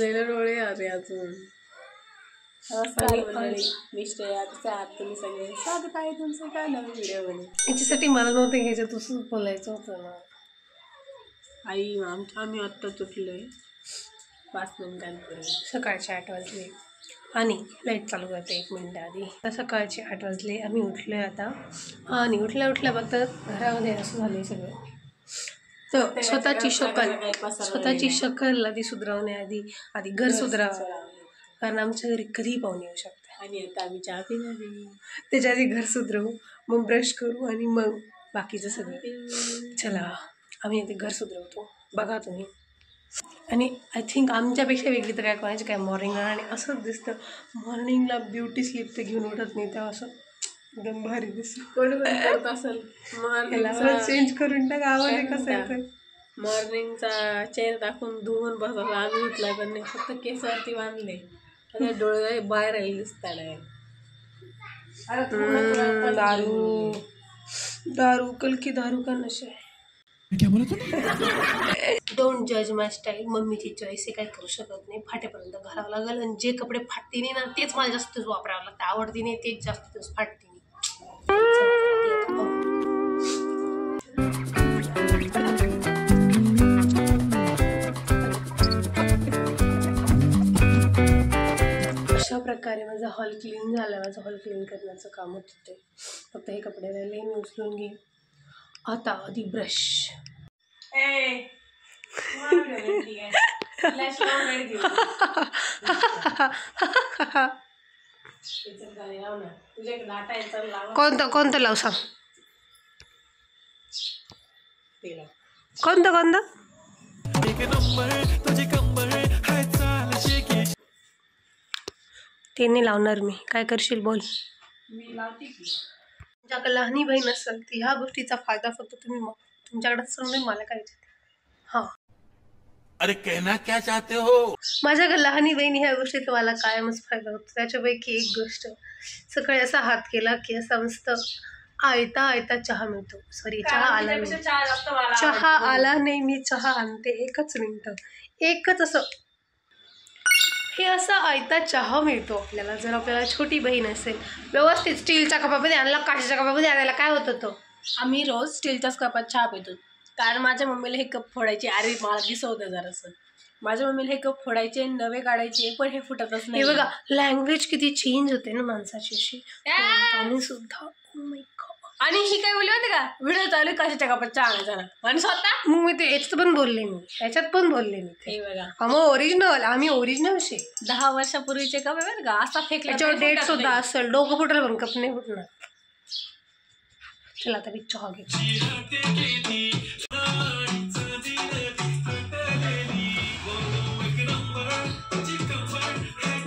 पुसलेले डोळे अरे अजून. मी श्रेया, कसे आहात तुम्ही सगळे? स्वागत आहे तुमचं काय नवीन व्हिडिओमध्ये. याच्यासाठी मला नव्हतं घ्यायचं, तसंच बोलायचं होतं ना. आई आम्ही आत्ताच उठलोय 5 मिनिटांपूर्वी. सकाळचे 8 वाजले आणि लाईट चालू करते 1 मिनिट आधी. सकाळचे 8 वाजले, आम्ही उठलोय आता. आणि उठल्या बघतात घरामध्ये असं झालंय सगळं. तर स्वतःची शकल आधी सुधरवण्याआधी घर सुधरावं, कारण आमच्या घरी कधी पाहुणे येऊ शकतात. आणि आता आम्ही चहा पिणार, त्याच्या आधी घर सुधरवू, मग ब्रश करू आणि मग बाकीचं सगळं. चला आम्ही ते घर सुधरवतो, बघा तुम्ही. आणि आय थिंक आमच्यापेक्षा वेगळी तर काय कोणाची काय मॉर्निंगला. आणि असंच दिसतं मॉर्निंगला ब्युटी स्लीप तर घेऊन उठत नाही, तेव्हा असं एकदम भारी दिसतं. कोणी करत असेल चेंज करून टाका, आवाज कसं येतं. मॉर्निंगचा चेहरा दाखवून धुवून बसतो आम्ही. उठला पण नाही, फक्त केसावरती बांधले, डोळे बाहेर आले दिसतात. दारू कल की दारू का नशा है. डोंट जज माय स्टाईल. मम्मीची चॉईस आहे, काही करू शकत नाही. फाटेपर्यंत घालावं लागेल. आणि जे कपडे फाटते नाही ना तेच मला जास्त वापरावं लागतं. आवडते नाही तेच जास्त फाटते नाही. अशा प्रकारे माझा हॉल क्लीन झाला. माझं हॉल क्लीन करण्याचं काम होतं ते. फक्त हे कपडे राहिले, मी उचलून घेईन. आता आधी ब्रश. कोणतं लाव सांग. कोणतं ते नाही लावणार मी. काय करशील बोल. मी लावते की. तुमच्याकडे लहानी बहीण असेल तर ह्या गोष्टीचा फायदा फक्त तुमच्याकडे असेल. मला काय हां, अरे कहना क्या चाहते हो. माझ्याकडे लहानी बहीण ह्या गोष्टीचा मला कायमच फायदा होतो. त्याच्यापैकी एक गोष्ट, सकाळी असा हात केला की असा मस्त आयता चहा मिळतो. सॉरी, चहा आला नाही. मी चहा आणते 1 मिनिट. एकच असं हे असा आयता चहा मिळतो आपल्याला. जर आपल्याला छोटी बहीण असेल, व्यवस्थित स्टीलच्या कपामध्ये आणला, काचेच्या कपामध्ये आणायला काय होतं तो. आम्ही रोज स्टीलच्याच कपात चहा पितो, कारण माझ्या मम्मीला हे कप फोडायचे. अरे मला दिसवतं जरासं. माझ्या मम्मीला हे कप फोडायचे, नवे काढायचे, पण हे फुटतच नाही. हे बघा, लँग्वेज किती चेंज होते ना माणसाची अशी. आणि सुद्धा आणि ही काय बोलली होती का, व्हिडिओ चालू काशाच्या कपात चहा आणायचा ना. आणि स्वतः मग मी ते याच्यात पण बोलले मी. हे बघा, मग ओरिजिनल, आम्ही ओरिजिनल शे 10 वर्षापूर्वीचे कप आहे बरं का. असा फेकला त्याच्यावर डेट सुद्धा असेल. डोकं फुटलं पण कप नाही फुटणार. चला आता मी चहा घेते.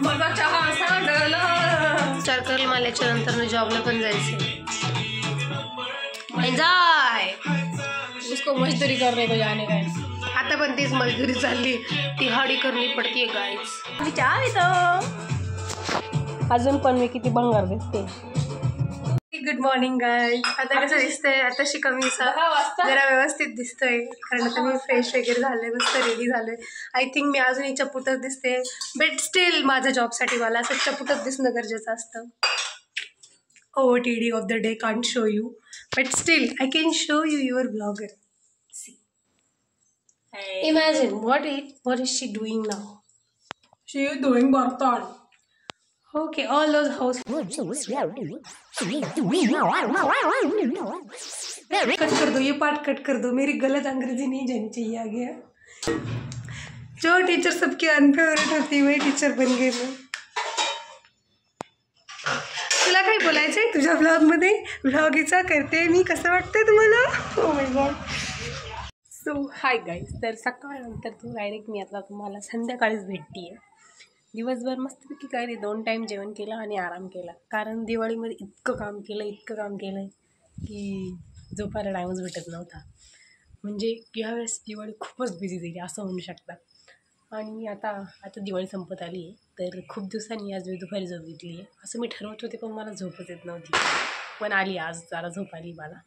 माझा चहा सांडला. विचार करेल मला याच्यानंतर जॉबला पण जायचं. एन्जॉय. उसको मजदूरी करने को जाने का. आता पण तीच मजदुरी चालली, ती हाडी करणी पडतीये गाईज. मी चहा पितो अजून पण. मी किती भंगार दिसते. Good morning guys. आता कसं दिसतंय, आताशी कमी जरा व्यवस्थित दिसतोय, कारण आता मी फ्रेश वगैरे झाले, मस्त रेडी झालोय. आय थिंक मी अजूनही चपुटच दिसते, बट स्टील माझ्या जॉबसाठी मला असं चपुटच दिसणं गरजेचं असतं. OOTD of the day can't show you, but still I can show you your vlogger. See, imagine what is she doing now? She is doing bartan. Okay, all those house cut कर दो, ये part cut कर दो. मेरी गलत अंग्रेजी नहीं जानी चाहिए आगे. जो teacher सबकी अनफेवरेट होती वही टीचर बन गई मैं. तुला काही बोलायचं आहे तुझ्या ब्लॉगमध्ये? ब्लॉगीचा करते मी. कसं वाटतंय तुम्हाला? Oh my God. So hi guys. तर सकाळनंतर डायरेक्ट मी आता तुम्हाला संध्याकाळीच भेटते आहे. दिवसभर मस्तपैकी काय नाही, 2 टाईम जेवण केलं आणि आराम केला. कारण दिवाळीमध्ये इतकं काम केलं की झोपायला टाईमच भेटत नव्हता. म्हणजे यावेळेस दिवाळी खूपच बिझी झाली असं म्हणू शकता. आणि आता दिवाळी संपत आली आहे, तर खूप दिवसांनी आज मी दुपारी झोप घेतली आहे. असं मी ठरवत होते, पण मला झोपच येत नव्हती. पण आली आज, जरा झोप आली मला.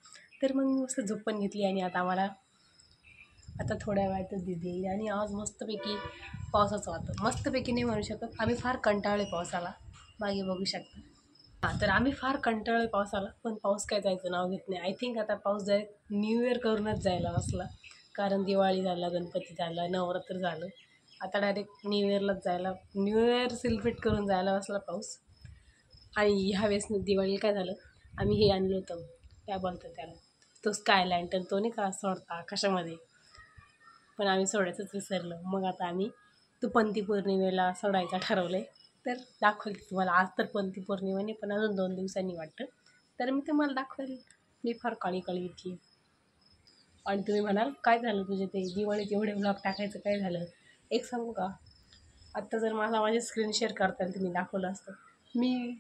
तर मग मी मस्त झोप पण घेतली आणि आता मला आता थोड्या वेळातच दिदी येईल आणि आज मस्तपैकी पावसाचं वाटतं. मस्तपैकी नाही म्हणू शकत, आम्ही फार कंटाळले पावसाला. मागे बघू शकता. हां, तर आम्ही फार कंटाळले पावसाला, पण पाऊस काय जायचं नाव घेत नाही. आय थिंक आता पाऊस डायरेक्ट न्यू इयर करूनच जायला बसला, कारण दिवाळी झाला, गणपती झाला, नवरात्र झालं. आता डायरेक्ट न्यू इयरलाच जायला, न्यू इयर सेलिब्रेट करून जायला बसला पाऊस. आणि ह्या वेळेस दिवाळीला काय झालं, आम्ही हे आणलं होतं, काय बोलतं त्याला, तो स्काय लँटर्न, तो नाही का सोडता आकाशामध्ये, पण आम्ही सोडायचंच विसरलं. मग आता आम्ही तो पंती पौर्णिमेला सोडायचा ठरवलं आहे, तर दाखवेल तुम्हाला. आज तर पंती पौर्णिमेने, पण अजून 2 दिवसांनी वाटतं, तर मी तुम्हाला दाखवेल. मी फार काळी काळी इतकी. आणि तुम्ही म्हणाल काय झालं तुझे ते दिवाळीत एवढे व्लॉग टाकायचं काय झालं? एक सांगू का, आत्ता जर मला माझे स्क्रीन शेअर करता येईल तर मी दाखवलं असतं. मी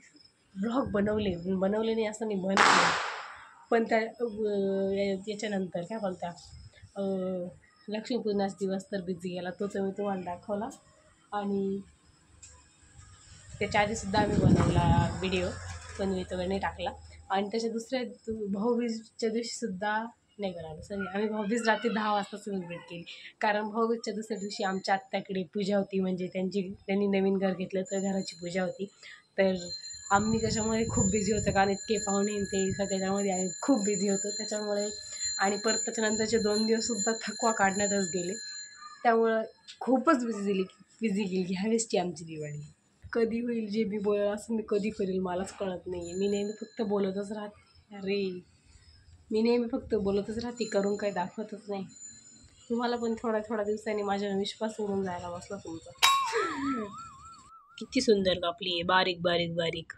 व्लॉग बनवले नाही असं नाही, बनवले, पण त्या याच्यानंतर काय बोलता, लक्ष्मीपूजनाचा दिवस तर बिझी गेला, तोच मी तुम्हाला दाखवला. आणि त्याच्या आधीसुद्धा आम्ही बनवला व्हिडिओ, पण मी तो नाही टाकला. आणि त्याच्या दुसऱ्या भाऊबीजच्या दिवशीसुद्धा नाही बनवलं. सॉरी, आम्ही भाऊबीज रात्री 10 वाजता सेलिब्रेट केली, कारण भाऊबीजच्या दुसऱ्या दिवशी आमच्या आत्याकडे पूजा होती, म्हणजे त्यांनी नवीन घर घेतलं तर घराची पूजा होती. तर आम्ही त्याच्यामुळे खूप बिझी होतो, कारण इतके पाहुणे ते त्याच्यामध्ये आम्ही खूप बिझी होतो त्याच्यामुळे. आणि परत त्याच्यानंतरचे 2 दिवससुद्धा थकवा काढण्यातच गेले, त्यामुळं खूपच बिझी गेली ह्यावेळेसची आमची दिवाळी. कधी होईल जे मी बोलायला असं मी कधी करेल मलाच कळत नाही आहे. मी नेहमी फक्त बोलतच राहते, करून काही दाखवतच नाही. तुम्हाला पण थोड्या दिवसांनी माझ्यावर विश्वास उडून जायला बसला तुमचा. किती सुंदर कापली आहे, बारीक बारीक बारीक.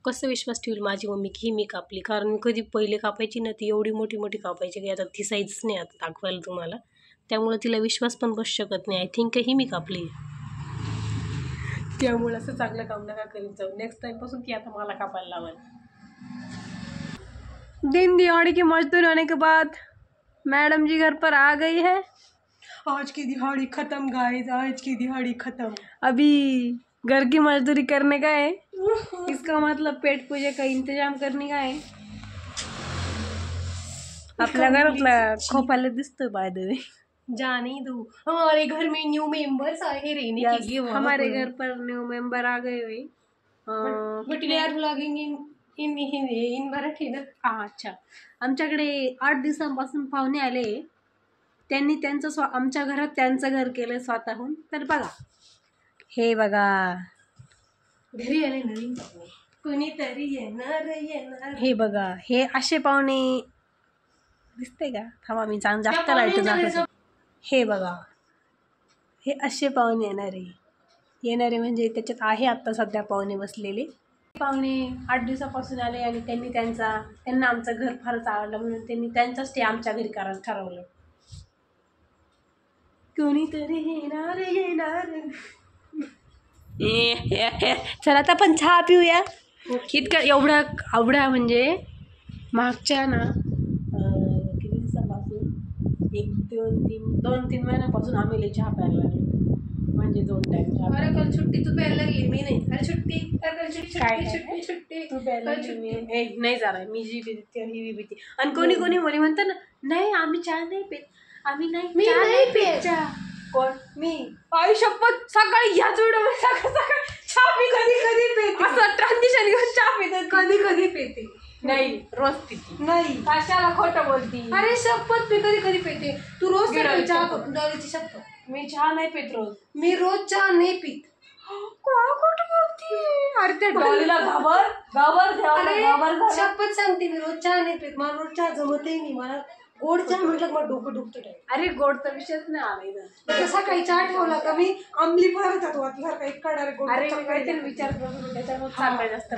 कसं विश्वास ठेवली माझी मम्मी की ही मी कापली, कारण मी कधी पहिले कापायची ना ती एवढी मोठी मोठी कापायची की आता ती साईजच नाही आता दाखवायला तुम्हाला, त्यामुळे तिला विश्वास पण बसू शकत नाही. आय थिंक ही मी कापली, त्यामुळे असं चांगलं काम नका करीत जाऊ. नेक्स्ट टाइमपासून ती आता मला कापायला लावाल. दिन दिहाड़ी की मजदूरी होने के बाद मैडम जी घर पर आ गई है. आज की दिहाड़ी खत्म गाइस, आज की दिहाड़ी खत्म. अभी घर की मजदूरी करने का है, इसका मतलब पेट पूजे का इंतजाम करने का है. आपल्या घरातला खोपाला दिसतोय बाय द वे. जाने दो, हमारे घर में न्यू मेंबर्स आए रहने के लिए. हमारे घर पर न्यू मेंबर आ गए हुए. But we are vlogging in Marathi ना. अच्छा, आमच्याकडे 8 दिवसांपासून पाहुणे आले. त्यांनी त्यांचं आमच्या घरात त्यांचं घर केलं स्वतःहून. तर बघा, हे बघा, घरी आले नवीन कोणीतरी येणार. हे बघा, हे असे पाहुणे दिसते का? थांबा मी जास्त लाईट दाखवते. हे बघा, हे असे पाहुणे येणारे म्हणजे त्याच्यात आहे आत्ता सध्या पाहुणे बसलेले. पाहुणे 8 दिवसापासून आले आणि त्यांना आमचं घर फारच आवडलं, म्हणून त्यांनी त्यांचा स्टे आमच्या घरी करायला ठरवलं. कोणीतरी येणार. चला आता आपण चहा पिऊया. इतकं एवढा म्हणजे मागच्या ना किती दिवसापासून 2-3 महिन्यापासून आम्ही लई चहा प्यायला लागलो, म्हणजे 2 टाइम चहा. अरे कल छुट्टी तू प्यायला लागली, मी नाही. अरे सुट्टी तू प्यायला नाही जा रहा, मी जी पिते ही भी पिते. आणि कोणी मुली म्हणतात ना, नाही आम्ही चहा नाही पित, आम्ही नाही पित चहा. कोण? मी. आई शपथ, सकाळी ह्याच व्हिडिओ सकाळ चहा पी, कधी पिते, असं ट्रान्झिशन घेऊन चहा पितात. कधी पिते, नाही रोज पिते. नाही, कशाला खोटं बोलती? अरे शपथ, मी कधी पिते. तू रोज चहा पिते. शपथ, मी चहा नाही पित रोज. मी रोज चहा नाही पित. खोटं बोलती. अरे त्या डॉलीला घाबर शपथ सांगते, मी रोज चहा नाही पित. मला रोज चहा जमतही नाही. मला गोड चहा म्हटलं मला डोकं दुखतं. अरे गोडचा विषयच नाही आला. सकाळी चहा ठेवला का मी अंमली भरत होतो एक काढारे गोड. अरे मी काहीतरी विचार करतो त्याच्यावर चांगलं जास्त.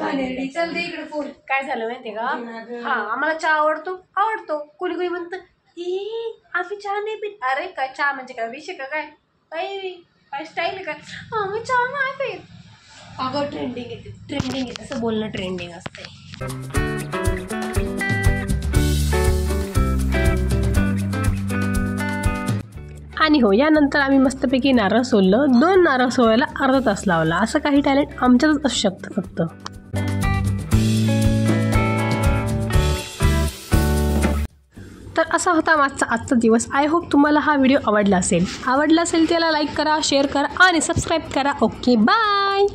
चल दे इकडे फोन. काय झालं माहितीये का? हा, आम्हाला चहा आवडतो. कोणी म्हणतं आम्ही चहा नाही पित. अरे काय चहा म्हणजे काय विषय का? काय स्टाईल आहे काय? आम्ही चहा नाही पित. अगं ट्रेंडिंग येते असं बोलणं ट्रेंडिंग असते. आणि हो, यानंतर आम्ही मस्तपैकी नारळ सोललं. 2 नारळ सोलायला अर्धा तास लावला. असं काही टॅलेंट आमच्यातच असू शकतं फक्त. तर असा होता माझा आजचा दिवस. आय होप तुम्हाला हा व्हिडिओ आवडला असेल त्याला लाईक करा, शेअर करा आणि सबस्क्राईब करा. Okay, bye.